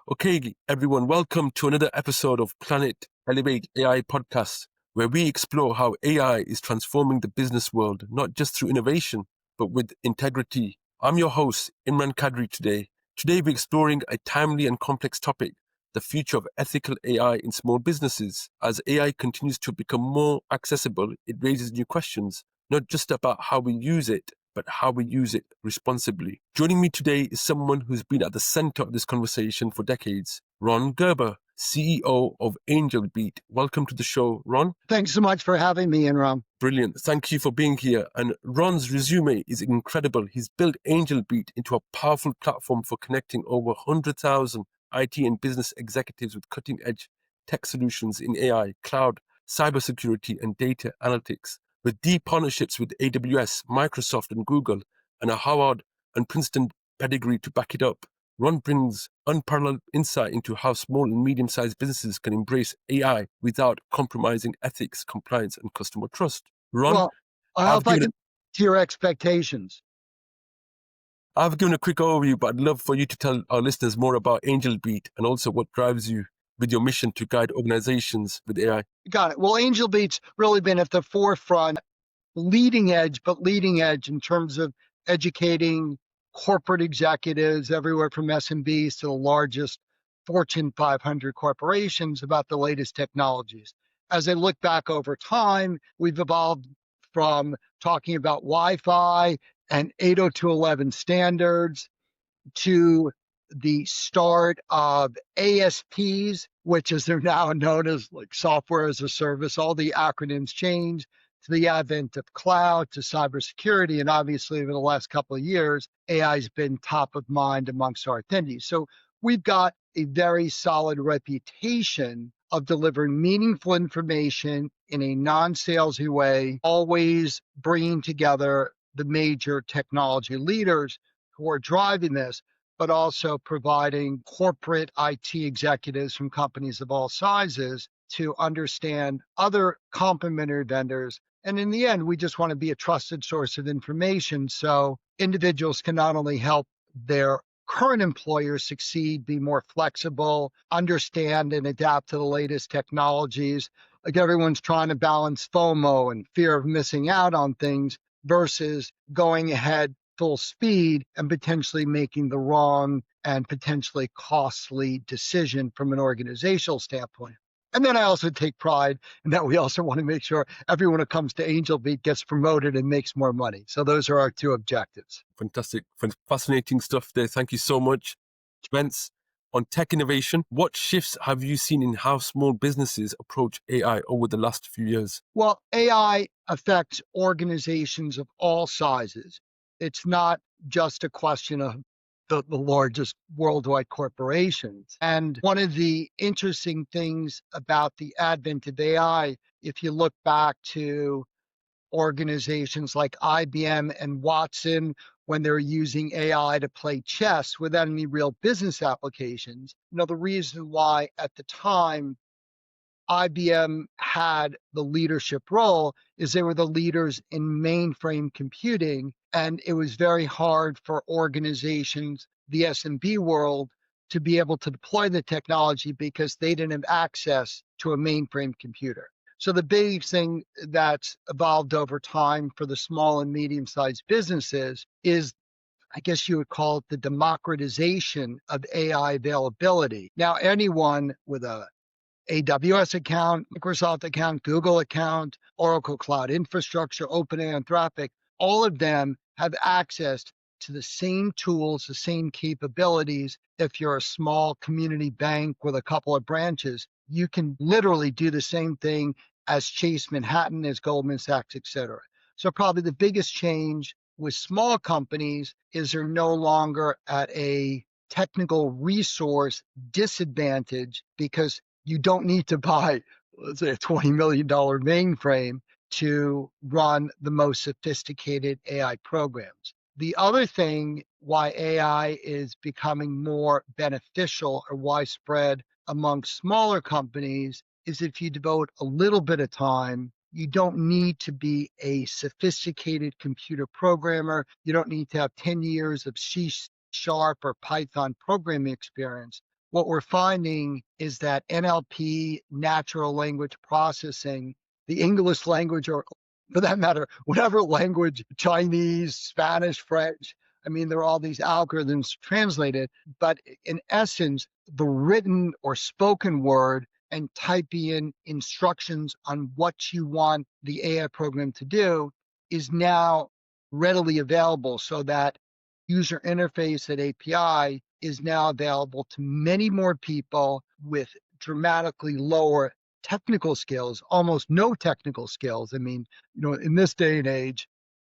Okay, everyone, welcome to another episode of Planet Elevate AI podcast, where we explore how AI is transforming the business world, not just through innovation, but with integrity. I'm your host, Imran Kadri today. Today, we're exploring a timely and complex topic, the future of ethical AI in small businesses. As AI continues to become more accessible, it raises new questions, not just about how we use it, but how we use it responsibly. Joining me today is someone who's been at the center of this conversation for decades, Ron Gerber, CEO of Angelbeat. Welcome to the show, Ron. Thanks so much for having me, Imran. Brilliant. Thank you for being here. And Ron's resume is incredible. He's built Angelbeat into a powerful platform for connecting over 100,000 IT and business executives with cutting-edge tech solutions in AI, cloud, cybersecurity, and data analytics. With deep partnerships with AWS, Microsoft, and Google, and a Harvard and Princeton pedigree to back it up, Ron brings unparalleled insight into how small and medium-sized businesses can embrace AI without compromising ethics, compliance, and customer trust. Ron, Well, I hope I can to your expectations. I've given a quick overview, but I'd love for you to tell our listeners more about Angelbeat and also what drives you with your mission to guide organizations with AI. Got it. Well, Angelbeat's really been at the forefront, leading edge in terms of educating corporate executives everywhere from SMBs to the largest Fortune 500 corporations about the latest technologies. As I look back over time, we've evolved from talking about Wi-Fi and 802.11 standards to the start of ASPs, which as they're now known as like software as a service, all the acronyms change, to the advent of cloud, to cybersecurity, and obviously over the last couple of years, AI has been top of mind amongst our attendees. So we've got a very solid reputation of delivering meaningful information in a non-salesy way, always bringing together the major technology leaders who are driving this, but also providing corporate IT executives from companies of all sizes to understand other complementary vendors. And in the end, we just want to be a trusted source of information so individuals can not only help their current employers succeed, be more flexible, understand and adapt to the latest technologies. Like everyone's trying to balance FOMO and fear of missing out on things versus going ahead full speed and potentially making the wrong and potentially costly decision from an organizational standpoint. And then I also take pride in that we also want to make sure everyone who comes to Angelbeat gets promoted and makes more money. So those are our two objectives. Fantastic. Fascinating stuff there. Thank you so much. Spence, on tech innovation, what shifts have you seen in how small businesses approach AI over the last few years? Well, AI affects organizations of all sizes. It's not just a question of the largest worldwide corporations. And one of the interesting things about the advent of AI, if you look back to organizations like IBM and Watson, when they're using AI to play chess without any real business applications, the reason why at the time IBM had the leadership role is they were the leaders in mainframe computing, and it was very hard for organizations, the SMB world, to be able to deploy the technology because they didn't have access to a mainframe computer. So the big thing that's evolved over time for the small and medium-sized businesses is, I guess you would call it, the democratization of AI availability. Now, anyone with a AWS account, Microsoft account, Google account, Oracle Cloud Infrastructure, OpenAI, Anthropic, all of them have access to the same tools, the same capabilities. If you're a small community bank with a couple of branches, you can literally do the same thing as Chase Manhattan, as Goldman Sachs, et cetera. So probably the biggest change with small companies is they're no longer at a technical resource disadvantage because you don't need to buy, let's say, a $20 million mainframe to run the most sophisticated AI programs. The other thing why AI is becoming more beneficial or widespread among smaller companies is if you devote a little bit of time, you don't need to be a sophisticated computer programmer. You don't need to have 10 years of C# or Python programming experience. what we're finding is that NLP, natural language processing, the English language, or for that matter, whatever language, Chinese, Spanish, French, I mean, there are all these algorithms translated, but in essence, the written or spoken word and typing in instructions on what you want the AI program to do is now readily available, so that user interface at API is now available to many more people with dramatically lower technical skills, almost no technical skills. I mean, in this day and age,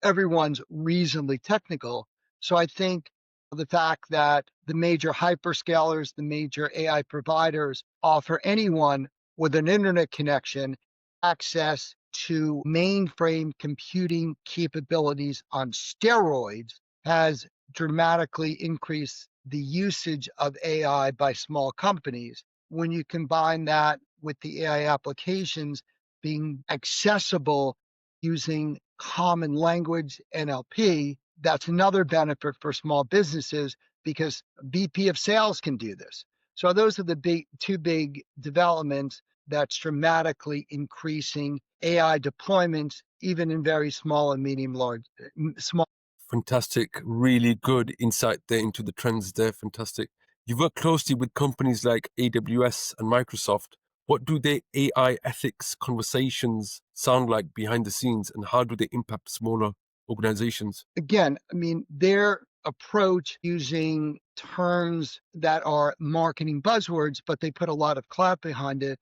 everyone's reasonably technical. So I think the fact that the major hyperscalers, the major AI providers offer anyone with an internet connection access to mainframe computing capabilities on steroids has dramatically increased the usage of AI by small companies. When you combine that with the AI applications being accessible using common language NLP, that's another benefit for small businesses because VP of sales can do this. So those are the two big developments that's dramatically increasing AI deployments, even in very small and small. Fantastic. Really good insight there into the trends there. Fantastic. You work closely with companies like AWS and Microsoft. What do their AI ethics conversations sound like behind the scenes, and how do they impact smaller organizations? Again, I mean, their approach using terms that are marketing buzzwords, but they put a lot of clout behind it,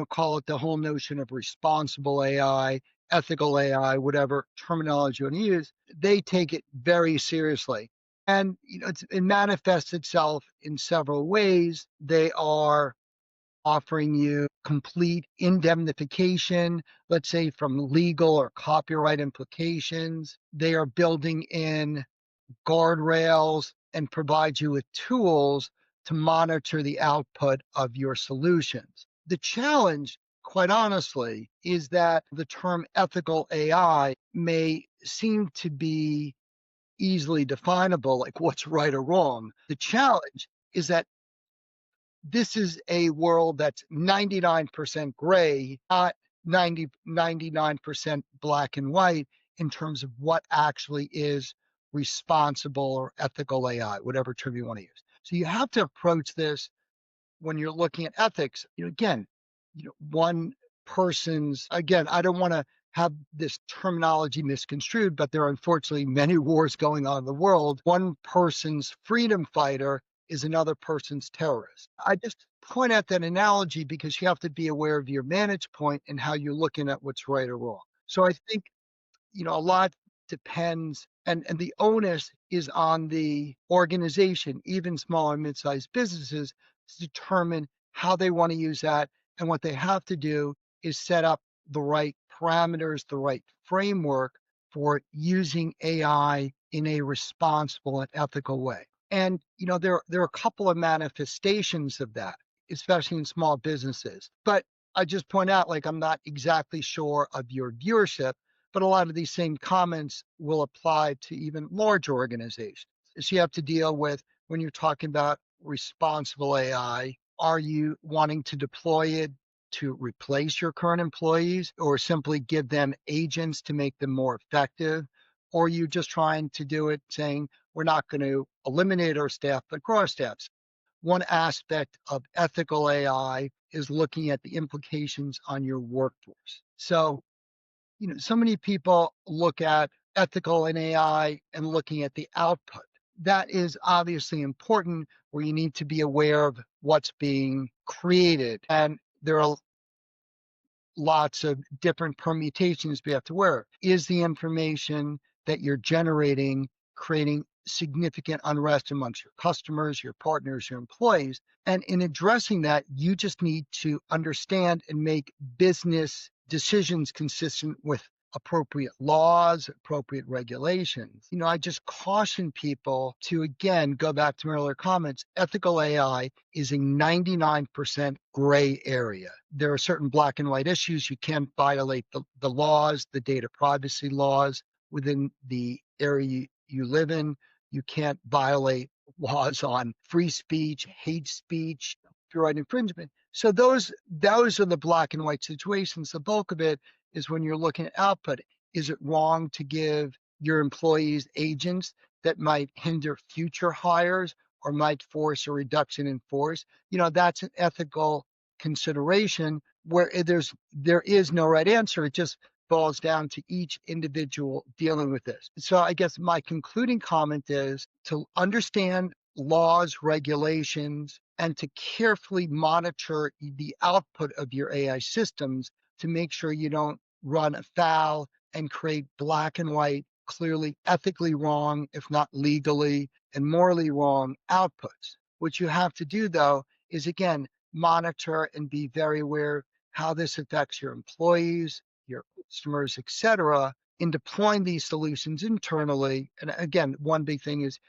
call it the whole notion of responsible AI, ethical AI, whatever terminology you want to use, they take it very seriously. And it manifests itself in several ways. They are offering you complete indemnification, let's say from legal or copyright implications. They are building in guardrails and provide you with tools to monitor the output of your solutions. The challenge, quite honestly, is that the term ethical AI may seem to be easily definable, like what's right or wrong. The challenge is that this is a world that's 99% gray, not 99% black and white in terms of what actually is responsible or ethical AI, whatever term you want to use. So you have to approach this when you're looking at ethics. Again, one person's, again, I don't want to have this terminology misconstrued, but there are unfortunately many wars going on in the world. One person's freedom fighter is another person's terrorist. I just point out that analogy because you have to be aware of your vantage point and how you're looking at what's right or wrong. So I think, a lot depends, and the onus is on the organization, even small and mid-sized businesses, to determine how they want to use that. And what they have to do is set up the right parameters, the right framework for using AI in a responsible and ethical way. And there are a couple of manifestations of that, especially in small businesses. But I just point out, like, I'm not exactly sure of your viewership, but a lot of these same comments will apply to even large organizations. So you have to deal with, when you're talking about responsible AI, are you wanting to deploy it to replace your current employees or simply give them agents to make them more effective? Or are you just trying to do it saying, we're not going to eliminate our staff, but grow our staffs? One aspect of ethical AI is looking at the implications on your workforce. So so many people look at ethical and AI and looking at the output. That is obviously important, where you need to be aware of what's being created. And there are lots of different permutations we have to wear. Is the information that you're generating creating significant unrest amongst your customers, your partners, your employees? And in addressing that, you just need to understand and make business decisions consistent with appropriate laws, appropriate regulations. I just caution people to, again, go back to my earlier comments. Ethical AI is a 99% gray area. There are certain black and white issues. You can't violate the laws, the data privacy laws within the area you live in. You can't violate laws on free speech, hate speech, copyright infringement. So those are the black and white situations. The bulk of it is when you're looking at output. Is it wrong to give your employees agents that might hinder future hires or might force a reduction in force? That's an ethical consideration where there is no right answer. It just boils down to each individual dealing with this. So I guess my concluding comment is to understand laws, regulations, and to carefully monitor the output of your AI systems to make sure you don't run afoul and create black and white, clearly ethically wrong, if not legally and morally wrong outputs. What you have to do, though, is again, monitor and be very aware how this affects your employees, your customers, et cetera, in deploying these solutions internally. And again, one big thing is,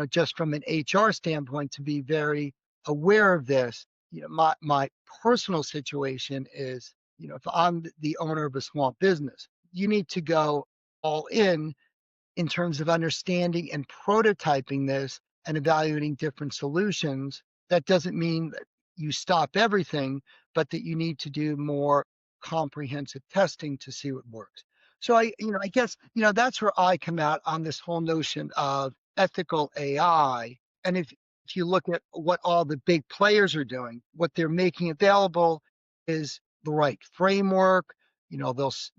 just from an HR standpoint, to be very aware of this. My personal situation is, if I'm the owner of a small business, you need to go all in terms of understanding and prototyping this and evaluating different solutions. That doesn't mean that you stop everything, but that you need to do more comprehensive testing to see what works. So I guess, that's where I come out on this whole notion of ethical AI. And if you look at what all the big players are doing, what they're making available is the right framework.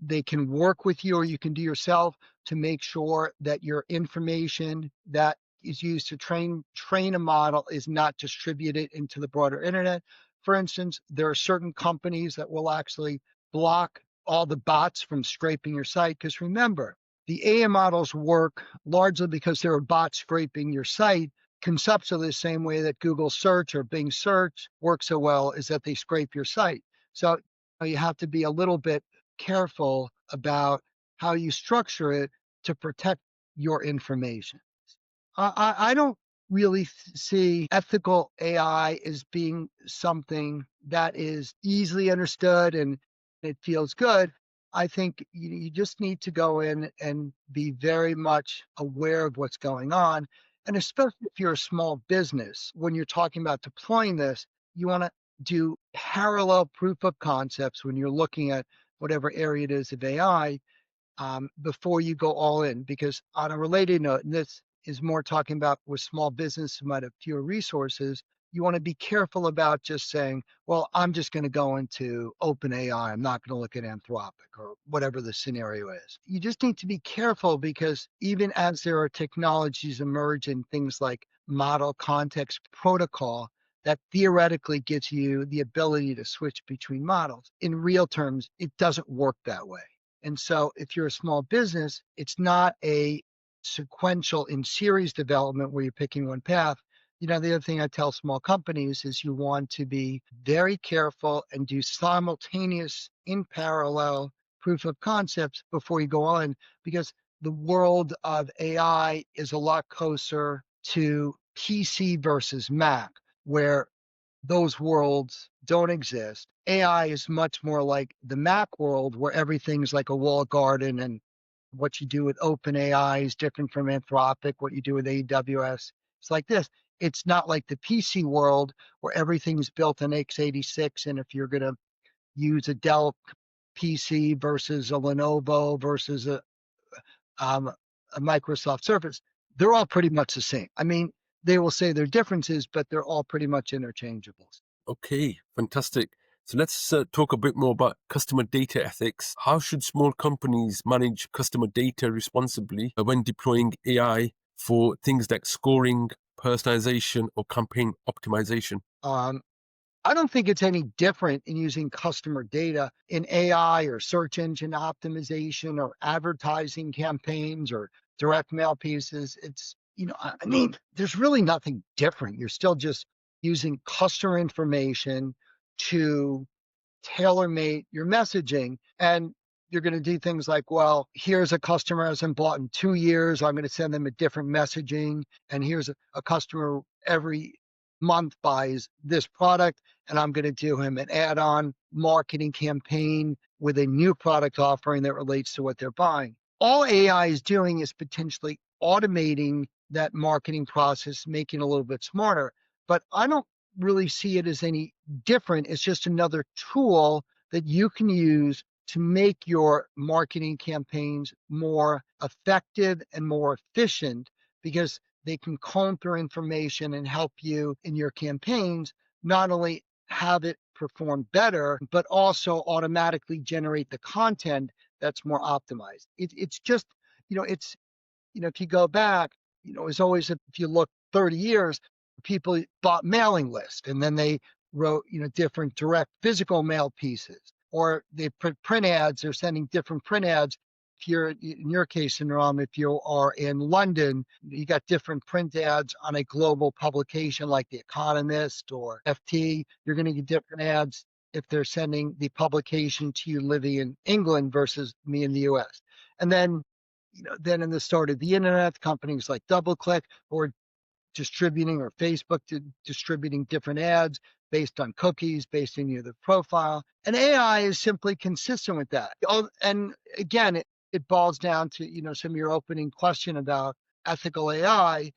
They can work with you, or you can do yourself, to make sure that your information that is used to train a model is not distributed into the broader internet. For instance, there are certain companies that will actually block all the bots from scraping your site. Because remember, the AI models work largely because there are bots scraping your site, conceptually the same way that Google search or Bing search works so well, is that they scrape your site. So you have to be a little bit careful about how you structure it to protect your information. I don't really see ethical AI as being something that is easily understood and it feels good. I think you just need to go in and be very much aware of what's going on. And especially if you're a small business, when you're talking about deploying this, you want to do parallel proof of concepts when you're looking at whatever area it is of AI, before you go all in. Because on a related note, and this is more talking about with small business who might have fewer resources, you want to be careful about just saying, well, I'm just going to go into OpenAI. I'm not going to look at Anthropic or whatever the scenario is. You just need to be careful, because even as there are technologies emerge in things like model context protocol, that theoretically gives you the ability to switch between models. In real terms, it doesn't work that way. And so if you're a small business, it's not a sequential in series development where you're picking one path. The other thing I tell small companies is you want to be very careful and do simultaneous, in parallel proof of concepts before you go on, because the world of AI is a lot closer to PC versus Mac, where those worlds don't exist. AI is much more like the Mac world, where everything's like a walled garden, and what you do with OpenAI is different from Anthropic. What you do with AWS, it's like this. It's not like the PC world where everything's built in x86, and if you're going to use a Dell PC versus a Lenovo versus a Microsoft Surface, they're all pretty much the same. I mean, they will say their differences, but they're all pretty much interchangeable. Okay, fantastic. So let's talk a bit more about customer data ethics. How should small companies manage customer data responsibly when deploying AI for things like scoring, personalization, or campaign optimization? I don't think it's any different in using customer data in AI or search engine optimization or advertising campaigns or direct mail pieces. It's, I mean, there's really nothing different. You're still just using customer information to tailor-made your messaging. And you're going to do things like, well, here's a customer who hasn't bought in 2 years. I'm going to send them a different messaging. And here's a customer every month buys this product, and I'm going to do him an add-on marketing campaign with a new product offering that relates to what they're buying. All AI is doing is potentially automating that marketing process, making it a little bit smarter. But I don't really see it as any different. It's just another tool that you can use to make your marketing campaigns more effective and more efficient, because they can comb through information and help you in your campaigns, not only have it perform better, but also automatically generate the content that's more optimized. It's just, it's, if you go back, it's always, if you look 30 years, people bought mailing lists and then they wrote, different direct physical mail pieces, or they put print ads, they're sending different print ads. If you're, in your case, Imran, if you are in London, you got different print ads on a global publication like The Economist or FT. You're going to get different ads if they're sending the publication to you living in England versus me in the US. And then, then in the start of the internet, companies like DoubleClick or distributing, or Facebook distributing different ads based on cookies, based on the profile. And AI is simply consistent with that. And again, it boils down to, some of your opening question about ethical AI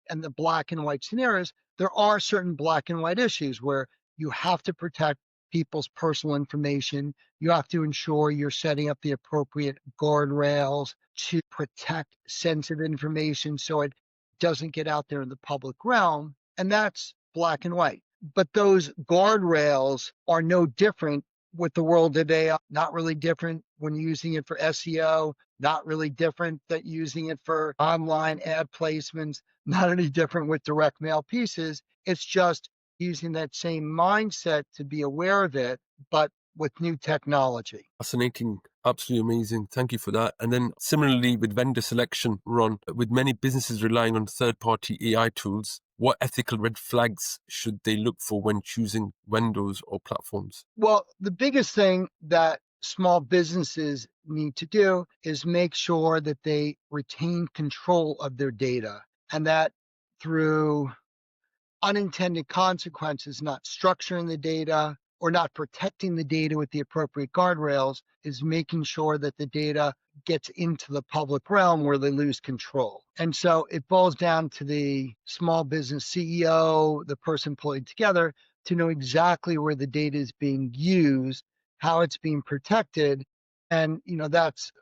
and the black and white scenarios. There are certain black and white issues where you have to protect people's personal information. You have to ensure you're setting up the appropriate guardrails to protect sensitive information so it doesn't get out there in the public realm. And that's black and white. But those guardrails are no different with the world today, not really different when using it for SEO, not really different that using it for online ad placements, not any different with direct mail pieces. It's just using that same mindset to be aware of it, but with new technology. Fascinating. Absolutely amazing. Thank you for that. And then similarly with vendor selection, Ron, with many businesses relying on third-party AI tools, what ethical red flags should they look for when choosing vendors or platforms? Well, the biggest thing that small businesses need to do is make sure that they retain control of their data, and that through unintended consequences, not structuring the data or not protecting the data with the appropriate guardrails, is making sure that the data gets into the public realm where they lose control. And so it boils down to the small business CEO, the person pulling together, to know exactly where the data is being used, how it's being protected. And, that's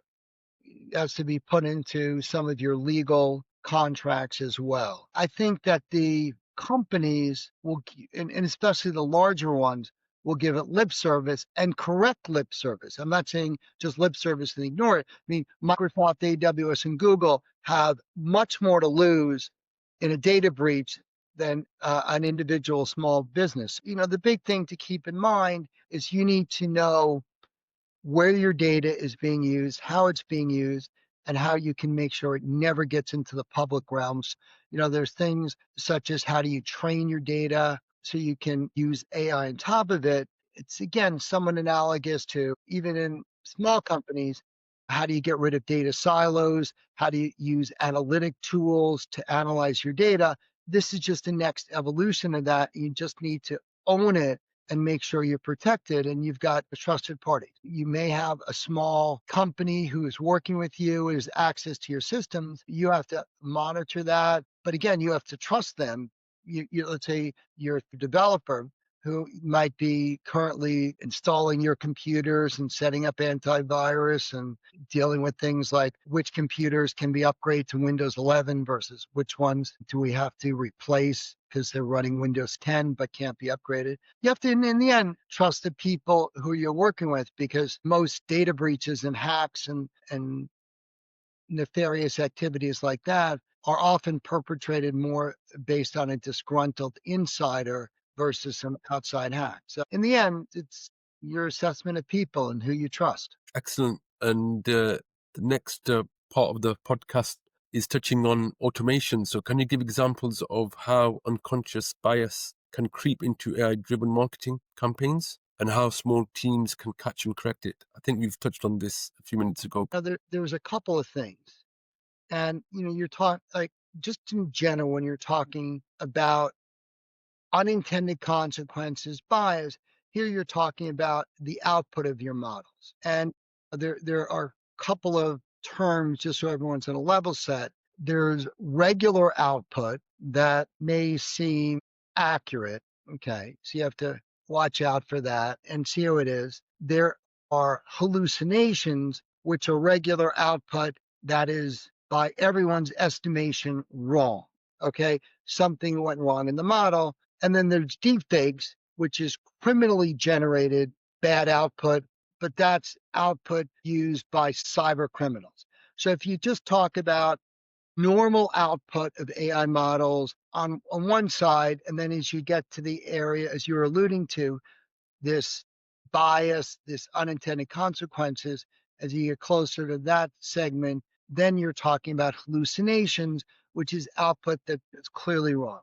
has to be put into some of your legal contracts as well. I think that the companies will, and especially the larger ones, will give it lip service and correct lip service. I'm not saying just lip service and ignore it. I mean, Microsoft, AWS, and Google have much more to lose in a data breach than an individual small business. The big thing to keep in mind is you need to know where your data is being used, how it's being used, and how you can make sure it never gets into the public realms. There's things such as how do you train your data so you can use AI on top of it. It's again somewhat analogous to even in small companies. How do you get rid of data silos? How do you use analytic tools to analyze your data? This is just the next evolution of that. You just need to own it and make sure you're protected and you've got a trusted party. You may have a small company who is working with you, has access to your systems. You have to monitor that. But again, you have to trust them. Let's say you're a developer who might be currently installing your computers and setting up antivirus and dealing with things like which computers can be upgraded to Windows 11 versus which ones do we have to replace because they're running Windows 10 but can't be upgraded. You have to, in the end, trust the people who you're working with, because most data breaches and hacks and nefarious activities like that are often perpetrated more based on a disgruntled insider versus some outside hack. So in the end, it's your assessment of people and who you trust. Excellent. And the next part of the podcast is touching on automation. So can you give examples of how unconscious bias can creep into AI-driven marketing campaigns and how small teams can catch and correct it? I think we've touched on this a few minutes ago. Now, there was a couple of things. And, you're talking like just in general, when you're talking about unintended consequences, bias, here you're talking about the output of your models. And there are a couple of terms, just so everyone's in a level set. there's regular output that may seem accurate. Okay. So you have to watch out for that and see how it is. There are hallucinations, which are regular output that is, by everyone's estimation, wrong. Okay. Something went wrong in the model. And then there's deepfakes, which is criminally generated bad output, but that's output used by cyber criminals. So if you just talk about normal output of AI models on one side, and then as you get to the area, as you're alluding to, this bias, this unintended consequences, as you get closer to that segment, then you're talking about hallucinations, which is output that is clearly wrong.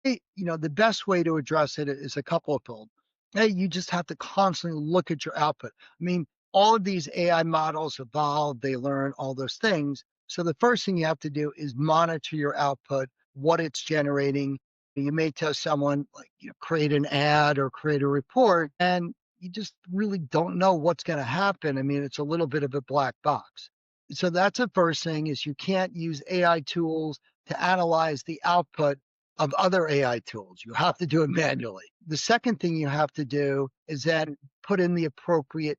The best way to address it is a couple of fold. Hey, you just have to constantly look at your output. I mean, all of these AI models evolve, they learn all those things. So the first thing you have to do is monitor your output, what it's generating. You may tell someone, like, create an ad or create a report, and you just really don't know what's going to happen. I mean, it's a little bit of a black box. So that's the first thing, is you can't use AI tools to analyze the output of other AI tools. You have to do it manually. The second thing you have to do is then put in the appropriate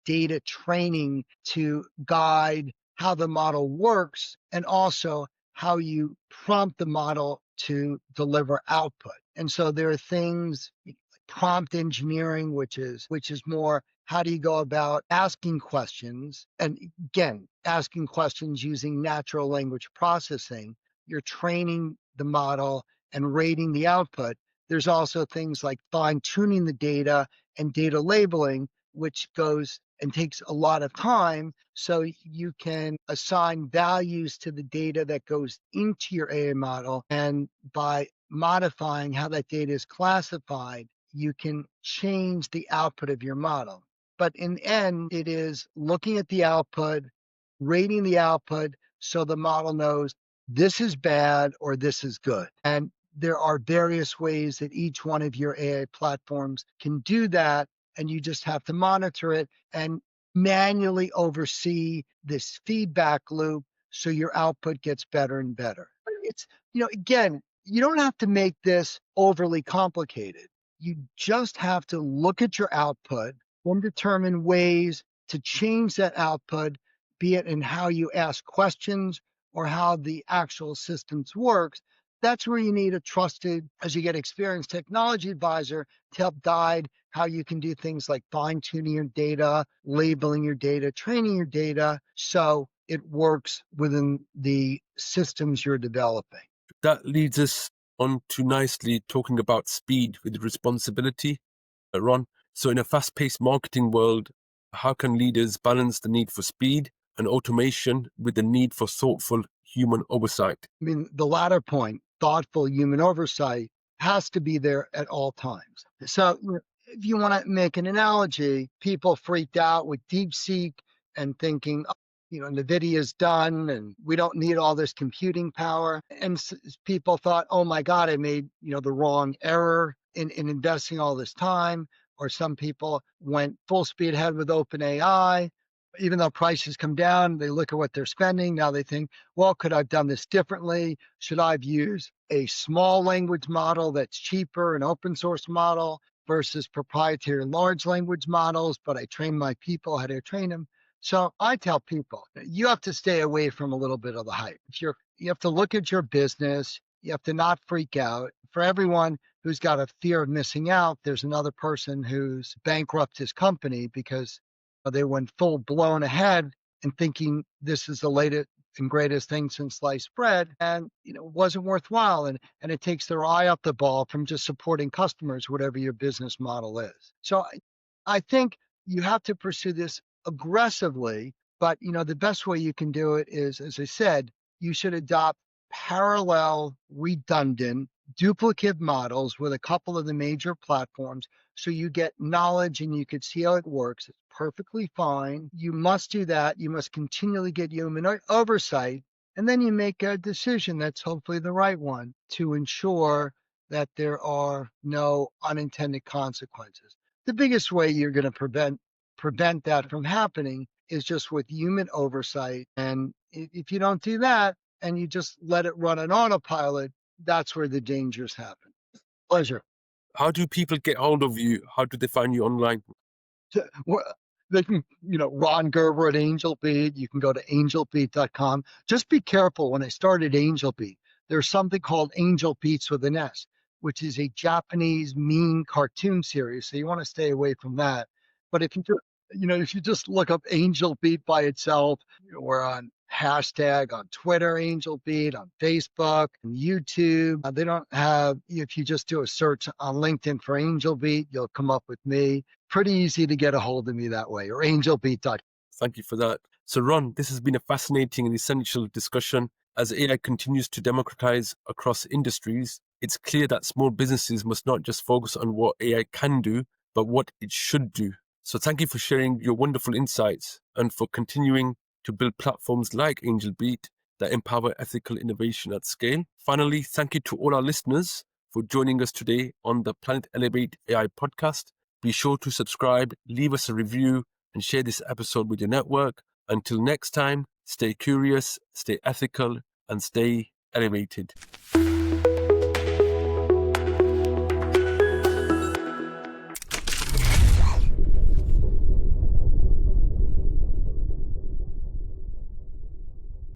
data training to guide how the model works, and also how you prompt the model to deliver output. And so there are things like prompt engineering, which is more, how do you go about asking questions? And again, asking questions using natural language processing. You're training the model and rating the output. There's also things like fine tuning the data and data labeling, which goes and takes a lot of time. So you can assign values to the data that goes into your AI model. And by modifying how that data is classified, you can change the output of your model. But in the end, it is looking at the output, rating the output, so the model knows this is bad or this is good. And there are various ways that each one of your AI platforms can do that. And you just have to monitor it and manually oversee this feedback loop, so your output gets better and better. It's, again, you don't have to make this overly complicated. You just have to look at your output and determine ways to change that output, be it in how you ask questions or how the actual systems works. That's where you need a trusted, as you get experienced, technology advisor to help guide how you can do things like fine tuning your data, labeling your data, training your data, so it works within the systems you're developing. That leads us on to nicely talking about speed with responsibility, Ron. So in a fast-paced marketing world, how can leaders balance the need for speed and automation with the need for thoughtful human oversight? I mean, the latter point, thoughtful human oversight, has to be there at all times. So if you want to make an analogy, people freaked out with DeepSeek and thinking, NVIDIA's done and we don't need all this computing power. And people thought, oh my God, I made, the wrong error in investing all this time. Or some people went full speed ahead with OpenAI. Even though prices come down, they look at what they're spending. Now they think, well, could I have done this differently? Should I have used a small language model that's cheaper, an open source model, versus proprietary large language models? But I train my people how to train them. So I tell people, you have to stay away from a little bit of the hype. You have to look at your business. You have to not freak out. For everyone who's got a fear of missing out, there's another person who's bankrupt his company because they went full blown ahead and thinking this is the latest and greatest thing since sliced bread, and it wasn't worthwhile. And it takes their eye off the ball from just supporting customers, whatever your business model is. So I think you have to pursue this aggressively, but the best way you can do it is, as I said, you should adopt parallel, redundant, duplicate models with a couple of the major platforms, so you get knowledge and you can see how it works. It's perfectly fine. You must do that. You must continually get human oversight, and then you make a decision that's hopefully the right one to ensure that there are no unintended consequences. The biggest way you're going to prevent that from happening is just with human oversight. And if you don't do that, and you just let it run on autopilot, that's where the dangers happen. Pleasure. How do people get hold of you? How do they find you online? They can, Ron Gerber at Angelbeat. You can go to angelbeat.com. Just be careful. When I started Angelbeat, there's something called Angelbeats with an S, which is a Japanese meme cartoon series. So you want to stay away from that. But if you just look up Angelbeat by itself, we're on hashtag on Twitter, Angelbeat, on Facebook, and YouTube. They don't have, if you just do a search on LinkedIn for Angelbeat, you'll come up with me. Pretty easy to get a hold of me that way, or angelbeat.com. Thank you for that. So Ron, this has been a fascinating and essential discussion. As AI continues to democratize across industries, it's clear that small businesses must not just focus on what AI can do, but what it should do. So thank you for sharing your wonderful insights and for continuing to build platforms like Angelbeat that empower ethical innovation at scale. Finally, thank you to all our listeners for joining us today on the Planet Elevate AI podcast. Be sure to subscribe, leave us a review, and share this episode with your network. Until next time, stay curious, stay ethical, and stay elevated.